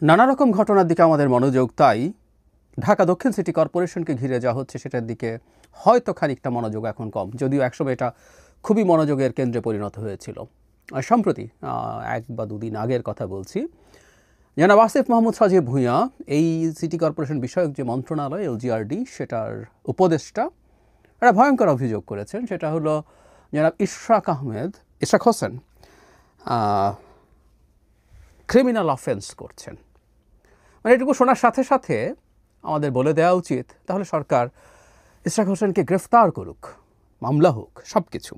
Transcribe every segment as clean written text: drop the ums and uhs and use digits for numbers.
নানা রকম ঘটনার দিকে আমাদের মনোযোগ, তাই ঢাকা দক্ষিণ সিটি কর্পোরেশনকে ঘিরে যা হচ্ছে সেটার দিকে হয়তো খানিকটা মনোযোগ এখন কম, যদিও একসময় এটা খুবই মনোযোগের কেন্দ্রে পরিণত হয়েছিল। সম্প্রতি 1 বা 2 দিন আগের কথা বলছি, জনাব আসিফ মাহমুদ সজীব ভূঁইয়া এই সিটি কর্পোরেশন বিষয়ক যে মন্ত্রণালয় এলজিআরডি সেটার উপদেষ্টা একটা ভয়ঙ্কর অভিযোগ করেছেন। সেটা হলো জনাব ইশরাক হোসেন ক্রিমিনাল অফেন্স করছেন। মানে এটুকু শোনার সাথে সাথে আমাদের বলে দেওয়া উচিত তাহলে সরকার ইশরাক হোসেনকে গ্রেফতার করুক, মামলা হোক, সব কিছু।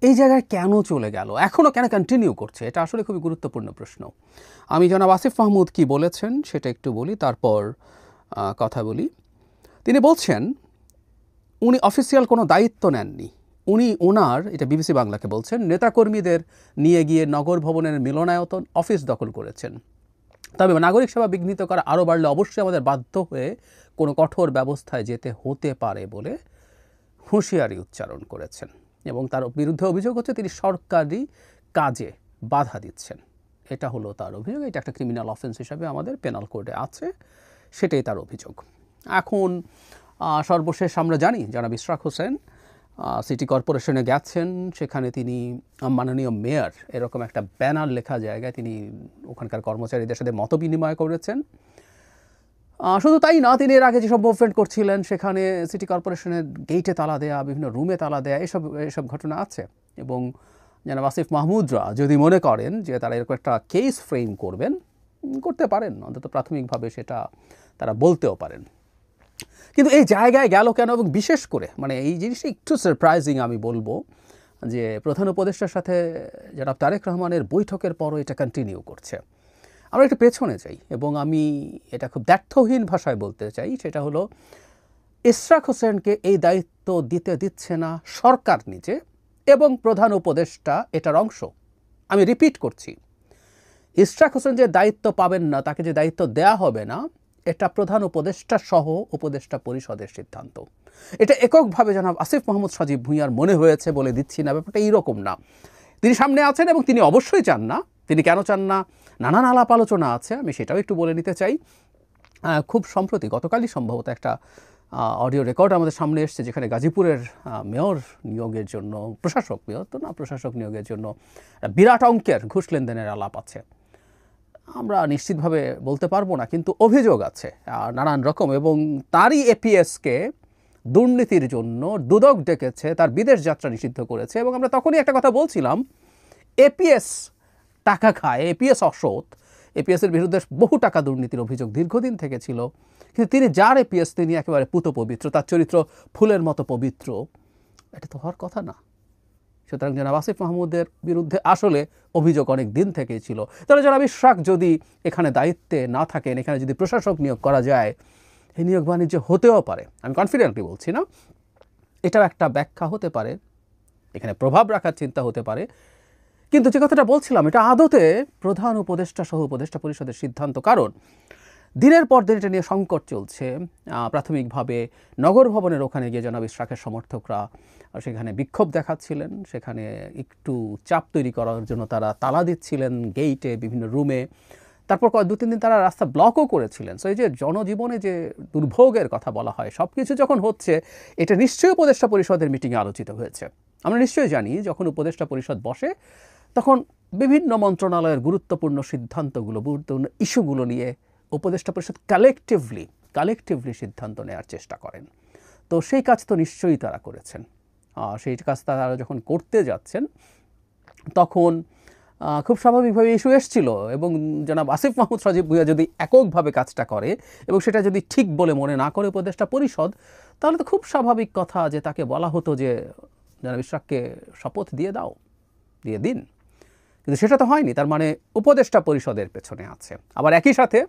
এই জায়গায় কেন চলে গেল, এখনও কেন কন্টিনিউ করছে, এটা আসলে খুবই গুরুত্বপূর্ণ প্রশ্ন। আমি জনাব আসিফ মাহমুদ কি বলেছেন সেটা একটু বলি, তারপর কথা বলি। তিনি বলছেন উনি অফিসিয়াল কোনো দায়িত্ব নেননি। উনি ওনার, এটা বিবিসি বাংলাকে বলছেন, নেতাকর্মীদের নিয়ে গিয়ে নগর ভবনের মিলনায়তন অফিস দখল করেছেন। তবে নাগরিক সেবা বিঘ্নিত করা আরও বাড়লে অবশ্যই আমাদের বাধ্য হয়ে কোনো কঠোর ব্যবস্থায় যেতে হতে পারে বলে হুঁশিয়ারি উচ্চারণ করেছেন। এবং তার বিরুদ্ধে অভিযোগ হচ্ছে তিনি সরকারি কাজে বাধা দিচ্ছেন। এটা হলো তার অভিযোগ। এটা একটা ক্রিমিনাল অফেন্স হিসাবে আমাদের পেনাল কোডে আছে, সেটাই তার অভিযোগ। এখন সর্বশেষ আমরা জানি জনাব ইশরাক হোসেন সিটি কর্পোরেশনে গেছেন, সেখানে তিনি মাননীয় মেয়র এরকম একটা ব্যানার লেখা জায়গায় তিনি ওখানকার কর্মচারীদের সাথে মত বিনিময় করেছেন। শুধু তাই না, তিনি এর আগে যেসব মুভমেন্ট করছিলেন সেখানে সিটি কর্পোরেশনের গেইটে তালা দেয়া, বিভিন্ন রুমে তালা দেয়া, এসব ঘটনা আছে। এবং জনাব আসিফ মাহমুদরা যদি মনে করেন যে তারা এরকম একটা কেস ফ্রেম করবেন, করতে পারেন, অন্তত প্রাথমিকভাবে সেটা তারা বলতেও পারেন। কিন্তু এই জায়গায় গেল কেন, এবং বিশেষ করে মানে এই জিনিসটা একটু সারপ্রাইজিং আমি বলবো, যে প্রধান উপদেষ্টার সাথে জনাব তারেক রহমানের বৈঠকের পরও এটা কন্টিনিউ করছে। আমরা একটু পেছনে যাই এবং আমি এটা খুব দ্ব্যর্থহীন ভাষায় বলতে চাই, সেটা হলো ইশরাক হোসেনকে এই দায়িত্ব দিচ্ছে না সরকার নিজে এবং প্রধান উপদেষ্টা এটার অংশ। আমি রিপিট করছি, ইশরাক হোসেন যে দায়িত্ব পাবেন না, তাকে যে দায়িত্ব দেয়া হবে না, এটা প্রধান উপদেষ্টা সহ উপদেষ্টা পরিষদের সিদ্ধান্ত। এটা এককভাবে জনাব আসিফ মাহমুদ সজীব ভূঁইয়ার মনে হয়েছে বলে দিচ্ছি না, ব্যাপারটা এইরকম না। তিনি সামনে আছেন এবং তিনি অবশ্যই চান না। তিনি কেন চান না, নানান আলাপ আলোচনা আছে, আমি সেটাও একটু বলে নিতে চাই। খুব সম্প্রতি গতকালই সম্ভবত একটা অডিও রেকর্ড আমাদের সামনে এসছে, যেখানে গাজীপুরের মেয়র নিয়োগের জন্য, প্রশাসক, মেয়র তো না, প্রশাসক নিয়োগের জন্য বিরাট অঙ্কের ঘুষ লেনদেনের আলাপ আছে। আমরা নিশ্চিতভাবে বলতে পারবো না, কিন্তু অভিযোগ আছে নানান রকম। এবং তারই এপিএসকে দুর্নীতির জন্য দুদক ডেকেছে, তার বিদেশ যাত্রা নিষিদ্ধ করেছে। এবং আমরা তখনই একটা কথা বলছিলাম, এপিএস টাকা খায়, এপিএস অসৎ, এপিএসের বিরুদ্ধে বহু টাকা দুর্নীতির অভিযোগ দীর্ঘদিন থেকে ছিল। কিন্তু তিনি যার এপিএস, তিনি একেবারে পুত পবিত্র, তার চরিত্র ফুলের মতো পবিত্র, এটা তো হওয়ার কথা না। সুতরাং জনাব আসিফ মাহমুদের বিরুদ্ধে আসলে অভিযোগ অনেক দিন থেকেই ছিল। তাহলে জনাব ইশরাক যদি এখানে দায়িত্বে না থাকেন, এখানে যদি প্রশাসক নিয়োগ করা যায়, এই নিয়োগ বাণিজ্য হতেও পারে। আমি কনফিডেন্টলি বলছি না, এটাও একটা ব্যাখ্যা হতে পারে, এখানে প্রভাব রাখার চিন্তা হতে পারে। কিন্তু যে কথাটা বলছিলাম, এটা আদতে প্রধান উপদেষ্টা সহ উপদেষ্টা পরিষদের সিদ্ধান্ত। কারণ দিনের পর দিন এটা নিয়ে সংকট চলছে। প্রাথমিকভাবে নগর ভবনের ওখানে গিয়ে জনাব ইশরাকের সমর্থকরা সেখানে বিক্ষোভ দেখাচ্ছিলেন, সেখানে একটু চাপ তৈরি করার জন্য তারা তালা দিচ্ছিলেন গেইটে, বিভিন্ন রুমে। তারপর 2-3 দিন তারা রাস্তা ব্লকও করেছিলেন। সো এই যে জনজীবনে যে দুর্ভোগের কথা বলা হয়, সব কিছু যখন হচ্ছে, এটা নিশ্চয়ই উপদেষ্টা পরিষদের মিটিংয়ে আলোচিত হয়েছে। আমরা নিশ্চয়ই জানি যখন উপদেষ্টা পরিষদ বসে, তখন বিভিন্ন মন্ত্রণালয়ের গুরুত্বপূর্ণ সিদ্ধান্তগুলো, গুরুত্বপূর্ণ ইস্যুগুলো নিয়ে উপদেষ্টা পরিষদ কালেকটিভলি সিদ্ধান্ত নেওয়ার চেষ্টা করেন। তো সেই কাজ তো নিশ্চয়ই তারা করেছেন। সেই কাজ তারা যখন করতে যাচ্ছেন, তখন খুব স্বাভাবিকভাবে ইস্যু এসেছিল। এবং জনাব আসিফ মাহমুদ সজীব ভূঁইয়া যদি এককভাবে কাজটা করে এবং সেটা যদি ঠিক বলে মনে না করে উপদেষ্টা পরিষদ, তাহলে তো খুব স্বাভাবিক কথা যে তাকে বলা হতো যে জনাব ইশরাককে শপথ দিয়ে দিন। কিন্তু সেটা তো হয়নি। তার মানে উপদেষ্টা পরিষদের পেছনে আছে। আবার একই সাথে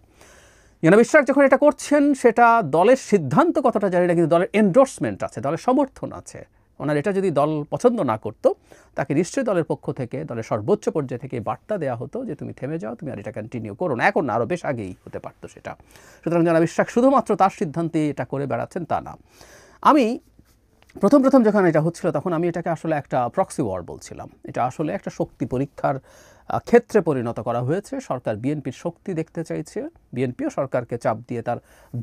জনাব ইশরাক যখন এটা করছেন, সেটা দলের সিদ্ধান্ত কতটা জানি না, কিন্তু দলের এন্ডোর্সমেন্ট আছে, দলের সমর্থন আছে। ওনার এটা যদি দল পছন্দ না করতো, তাকে নিশ্চয়ই দলের পক্ষ থেকে, দলের সর্বোচ্চ পর্যায়ে থেকে বার্তা দেওয়া হতো যে তুমি থেমে যাও, তুমি আর এটা কন্টিনিউ করো না। এখন না, আরও বেশ আগেই হতে পারতো সেটা। সুতরাং জনাব ইশরাক শুধুমাত্র তার সিদ্ধান্তে এটা করে বেড়াচ্ছেন তা না। আমি প্রথম যখন এটা হচ্ছিল, তখন আমি এটাকে আসলে একটা প্রক্সি ওয়ার বলছিলাম। এটা আসলে একটা শক্তি পরীক্ষার ক্ষেত্রে পরিণত করা হয়েছে। সরকার বিএনপির শক্তি দেখতে চাইছে, বিএনপিও সরকারকে চাপ দিয়ে তার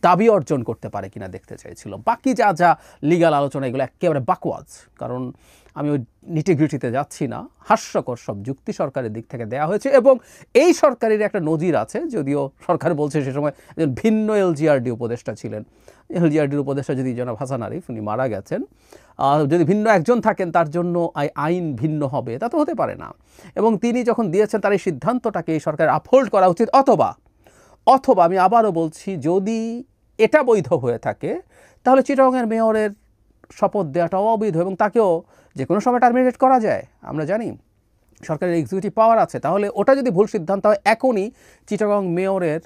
দাবি অর্জন করতে পারে কিনা দেখতে চাইছিল। বাকি যা যা লিগ্যাল আলোচনা এগুলো একেবারে বাকওয়াজ, কারণ আমি ওই নিটিগ্রিটিতে যাচ্ছি না। হাস্যকর সব যুক্তি সরকারের দিক থেকে দেওয়া হয়েছে এবং এই সরকারের একটা নজির আছে, যদিও সরকার বলছে সে সময় একজন ভিন্ন এলজিআরডি উপদেষ্টা ছিলেন। এলজিআরডির উপদেষ্টা যদি জনাব হাসান আরিফ, উনি মারা গেছেন, যদি ভিন্ন একজন থাকেন তার জন্য আইন ভিন্ন হবে, তা তো হতে পারে না। এবং তিনি যখন দিয়েছেন তার এই সিদ্ধান্তটাকে এই সরকার আপহোল্ড করা উচিত, অথবা আমি আবারও বলছি, যদি এটা বৈধ হয়ে থাকে তাহলে চিটাগংয়ের মেয়রের শপথ দেওয়াটাও অবৈধ এবং তাকেও যে কোনো সময় টার্মিনেট করা যায়। আমরা জানি সরকারের এক্সিকিউটিভ পাওয়ার আছে, তাহলে ওটা যদি ভুল সিদ্ধান্ত হয় এখনই চিটাগং মেয়রের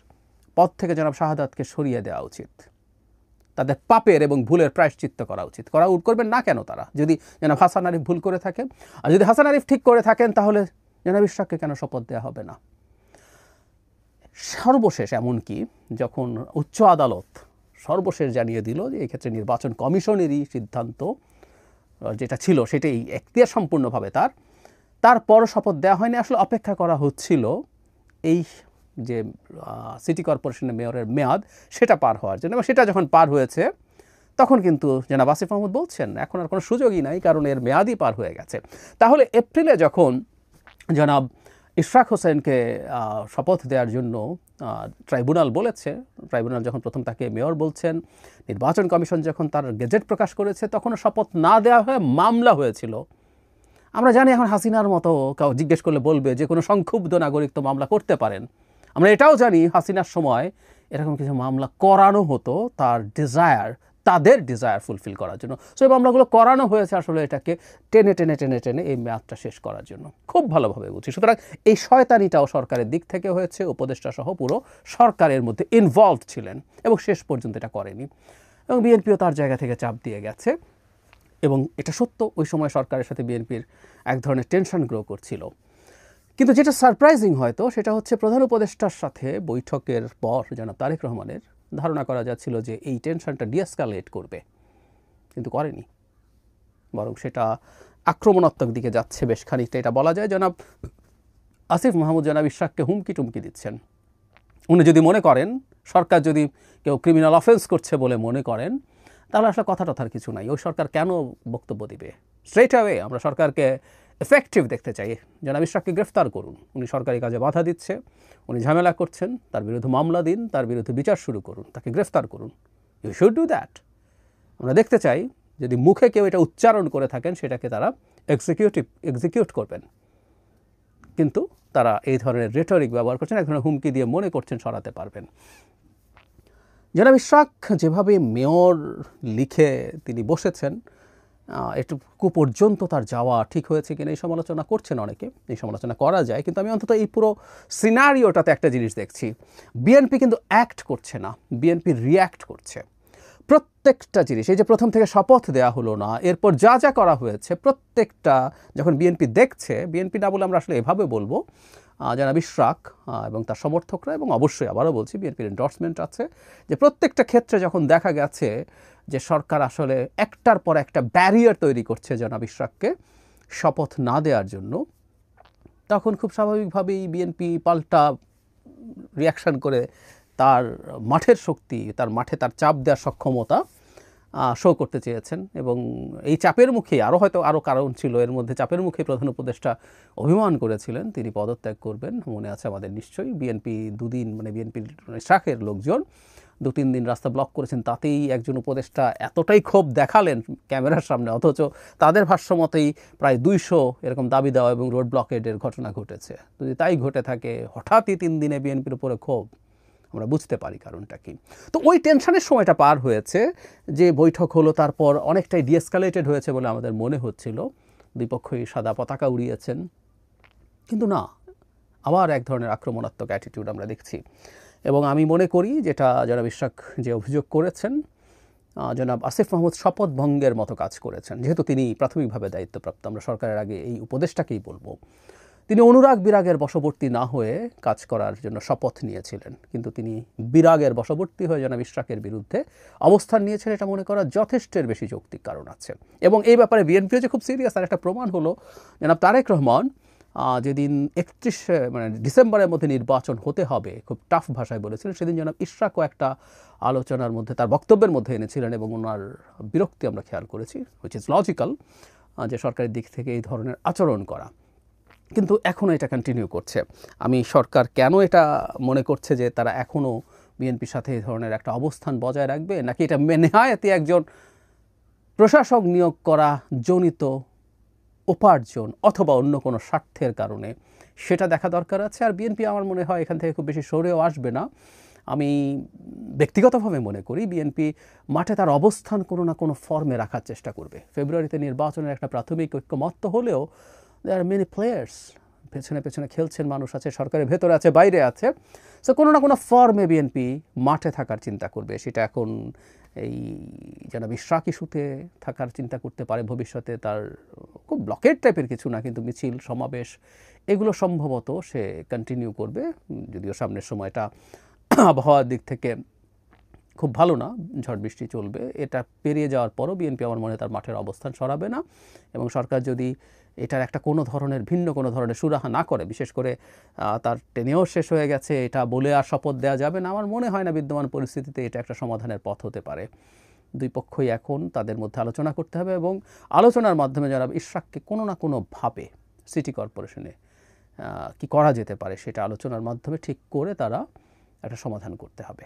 পদ থেকে জনাব শাহাদাতকে সরিয়ে দেওয়া উচিত। তাদের পাপের এবং ভুলের প্রায়শ্চিত্ত করা উচিত। করবেন না কেন তারা, যদি জনাব হাসান আরিফ ভুল করে থাকেন? আর যদি হাসান আরিফ ঠিক করে থাকেন তাহলে জনাব ইশরাককে কেন শপথ দেওয়া হবে না? সর্বশেষ এমনকি যখন উচ্চ আদালত সর্বশেষ জানিয়ে দিল যে এক্ষেত্রে নির্বাচন কমিশনেরই সিদ্ধান্ত যেটা ছিল সেটাই এখতিয়ার সম্পূর্ণভাবে তারপর শপথ দেওয়া হয়নি। আসলে অপেক্ষা করা হচ্ছিল এই যে সিটি কর্পোরেশনের মেয়রের মেয়াদ সেটা পার হওয়ার জন্য, এবং সেটা যখন পার হয়েছে তখন কিন্তু জনাব আসিফ মাহমুদ বলছেন এখন আর কোনো সুযোগই নাই, কারণ এর মেয়াদই পার হয়ে গেছে। তাহলে এপ্রিলে যখন জনাব ইশরাক হোসেনকে শপথ দেওয়ার জন্য ট্রাইব্যুনাল বলেছে, ট্রাইব্যুনাল যখন প্রথম তাকে মেয়র বলছেন, নির্বাচন কমিশন যখন তার গেজেট প্রকাশ করেছে, তখনও শপথ না দেওয়া হয়ে মামলা হয়েছিল। আমরা জানি এখন হাসিনার মতো কেউ জিজ্ঞেস করলে বলবে যে কোনো সংক্ষুব্ধ নাগরিক তো মামলা করতে পারেন। আমরা এটাও জানি হাসিনার সময় এরকম কিছু মামলা করানো হতো তাদের ডিজায়ার ফুলফিল করার জন্য। সো এই মামলাগুলো করানো হয়েছে আসলে এটাকে টেনে টেনে টেনে টেনে এই মেয়াদটা শেষ করার জন্য। খুব ভালোভাবে বুঝি। সুতরাং এই শয়তানিটাও সরকারের দিক থেকে হয়েছে, উপদেষ্টা সহ পুরো সরকারের মধ্যে ইনভলভ ছিলেন এবং শেষ পর্যন্ত এটা করেনি। এবং বিএনপিও তার জায়গা থেকে চাপ দিয়ে গেছে। এবং এটা সত্য, ওই সময় সরকারের সাথে বিএনপির এক ধরনের টেনশন গ্রো করছিল। কিন্তু যেটা সারপ্রাইজিং হয়তো সেটা হচ্ছে প্রধান উপদেষ্টার সাথে বৈঠকের পর জনাব তারেক রহমানের ধারণা করা যাচ্ছিল যে এই টেনশনটা ডিএসকালেট করবে, কিন্তু করেনি, বরং সেটা আক্রমণাত্মক দিকে যাচ্ছে বেশ খানিকটা। এটা বলা যায় জনাব আসিফ মাহমুদ জনাব ইশরাককে হুমকি টুমকি দিচ্ছেন। উনি যদি মনে করেন সরকার যদি কেউ ক্রিমিনাল অফেন্স করছে বলে মনে করেন, তাহলে আসলে কথা টথার কিছু নাই। ওই সরকার কেন বক্তব্য দিবে? স্ট্রেট অ্যাওয়ে আমরা সরকারকে এফেক্টিভ দেখতে চাই। জনাব ইশরাককে গ্রেফতার করুন, উনি সরকারি কাজে বাধা দিচ্ছে, উনি ঝামেলা করছেন, তার বিরুদ্ধে মামলা দিন, তার বিরুদ্ধে বিচার শুরু করুন, তাকে গ্রেফতার করুন। You should do that. আমরা দেখতে চাই যদি মুখে কেউ এটা উচ্চারণ করে থাকেন সেটাকে তারা এক্সিকিউট করবেন। কিন্তু তারা এই ধরনের রেটরিক ব্যবহার করছেন, এক ধরনের হুমকি দিয়ে মনে করছেন সরাতে পারবেন। জনাব ইশরাক যেভাবে মেয়র লিখে তিনি বসেছেন, এটুকু পর্যন্ত তার যাওয়া ঠিক হয়েছে কিনা এই সমালোচনা করছেন অনেকে, এই সমালোচনা করা যায়। কিন্তু আমি অন্তত এই পুরো সিনারিওটাতে একটা জিনিস দেখছি, বিএনপি কিন্তু অ্যাক্ট করছে না, বিএনপি রিয়্যাক্ট করছে। প্রত্যেকটা জিনিস, এই যে প্রথম থেকে শপথ দেওয়া হলো না, এরপর যা যা করা হয়েছে প্রত্যেকটা যখন বিএনপি দেখছে, বিএনপি না বলে আমরা আসলে এভাবে বলবো, জনাব ইশরাক এবং তার সমর্থকরা, এবং অবশ্যই আবারও বলছি বিএনপির এন্ডোর্সমেন্ট আছে, যে প্রত্যেকটা ক্ষেত্রে যখন দেখা গেছে যে সরকার আসলে একটার পর একটা ব্যারিয়ার তৈরি করছে জনাব ইশরাককে শপথ না দেওয়ার জন্য, তখন খুব স্বাভাবিকভাবেই বিএনপি পাল্টা রিয়াকশান করে তার মাঠের শক্তি, তার মাঠে তার চাপ দেওয়ার সক্ষমতা শো করতে চেয়েছেন। এবং এই চাপের মুখে আরও কারণ ছিল, এর মধ্যে চাপের মুখে প্রধান উপদেষ্টা অভিমান করেছিলেন তিনি পদত্যাগ করবেন, মনে আছে আমাদের নিশ্চয়ই। বিএনপি দুদিন, মানে বিএনপির শাখের লোকজন 2-3 দিন রাস্তা ব্লক করেছেন, তাতেই একজন উপদেষ্টা এতটাই ক্ষোভ দেখালেন ক্যামেরার সামনে, অথচ তাদের ভাষ্যমতেই প্রায় 200 এরকম দাবি দেওয়া এবং রোড ব্লকেডের ঘটনা ঘটেছে। যদি তাই ঘটে থাকে, হঠাৎই 3 দিনে বিএনপির উপরে ক্ষোভ, আমরা বুঝতে পারি কারণটা কি। তো ওই টেনশনের সময়টা পার হয়েছে, যে বৈঠক হলো, তারপর অনেকটাই ডিএসকালেটেড হয়েছে বলে আমাদের মনে হচ্ছিল, দুই পক্ষই সাদা পতাকা উড়িয়েছেন, কিন্তু না, আবার এক ধরনের আক্রমণাত্মক অ্যাটিটিউড আমরা দেখছি। এবং আমি মনে করি যেটা জনাব ইশরাক যে অভিযোগ করেছেন, জনাব আসিফ মাহমুদ শপথ ভঙ্গের মতো কাজ করেছেন, যেহেতু তিনি প্রাথমিকভাবে দায়িত্বপ্রাপ্ত। আমরা সরকারের আগে এই উপদেষ্টাকেই বলবো, তিনি অনুরাগ বিরাগের বশবর্তী না হয়ে কাজ করার জন্য শপথ নিয়েছিলেন, কিন্তু তিনি বিরাগের বশবর্তী হয়ে জনাব ইশরাকের বিরুদ্ধে অবস্থান নিয়েছেন। এটা মনে করা যথেষ্টের বেশি যৌক্তিক কারণ আছে। এবং এই ব্যাপারে বিএনপিও যে খুব সিরিয়াস, তার একটা প্রমাণ হলো জনাব তারেক রহমান যেদিন 31 মানে ডিসেম্বরের মধ্যে নির্বাচন হতে হবে, খুব টাফ ভাষায় বলেছিলেন, সেদিন জনাব ইশরাকও একটা আলোচনার মধ্যে তার বক্তব্যের মধ্যে এনেছিলেন এবং ওনার বিরক্তি আমরা খেয়াল করেছি, হুইচ ইজ লজিক্যাল, যে সরকারের দিক থেকে এই ধরনের আচরণ করা। কিন্তু এখনও এটা কন্টিনিউ করছে। আমি সরকার কেন এটা মনে করছে যে তারা এখনও বিএনপির সাথে এই ধরনের একটা অবস্থান বজায় রাখবে, নাকি এটা নেহায়াতি একজন প্রশাসক নিয়োগ করা জনিত উপার্জন অথবা অন্য কোনো স্বার্থের কারণে, সেটা দেখা দরকার আছে। আর বিএনপি আমার মনে হয় এখান থেকে খুব বেশি সরেও আসবে না। আমি ব্যক্তিগতভাবে মনে করি বিএনপি মাঠে তার অবস্থান কোনো না কোনো ফর্মে রাখার চেষ্টা করবে। ফেব্রুয়ারিতে নির্বাচনের একটা প্রাথমিক ঐক্যমত্য হলেও দেয়ার আর মেনি প্লেয়ার্স, পেছনে পেছনে খেলছেন মানুষ আছে, সরকারের ভেতরে আছে, বাইরে আছে। সো কোনো না কোনো ফর্মে বিএনপি মাঠে থাকার চিন্তা করবে। সেটা এখন এই জনাব ইশরাক ইস্যুতে থাকার চিন্তা করতে পারে, ভবিষ্যতে তার খুব ব্লকেট টাইপের কিছু না, কিন্তু মিছিল সমাবেশ এগুলো সম্ভবত সে কন্টিনিউ করবে, যদিও সামনের সময়টা আবহাওয়ার দিক থেকে খুব ভালো না, ঝড় বৃষ্টি চলবে। এটা পেরিয়ে যাওয়ার পরও বিএনপি আমার মনে হয় তার মাঠের অবস্থান সরাবে না, এবং সরকার যদি এটার একটা কোনো ধরনের ভিন্ন কোনো ধরনের সুরাহা না করে, বিশেষ করে তার টেনেও শেষ হয়ে গেছে এটা বলে আর শপথ দেওয়া যাবে না, আমার মনে হয় না বিদ্যমান পরিস্থিতিতে এটা একটা সমাধানের পথ হতে পারে। দুই পক্ষই এখন তাদের মধ্যে আলোচনা করতে হবে, এবং আলোচনার মাধ্যমে যারা ইশরাককে কোনো না কোনোভাবে সিটি কর্পোরেশনে কি করা যেতে পারে সেটা আলোচনার মাধ্যমে ঠিক করে তারা একটা সমাধান করতে হবে।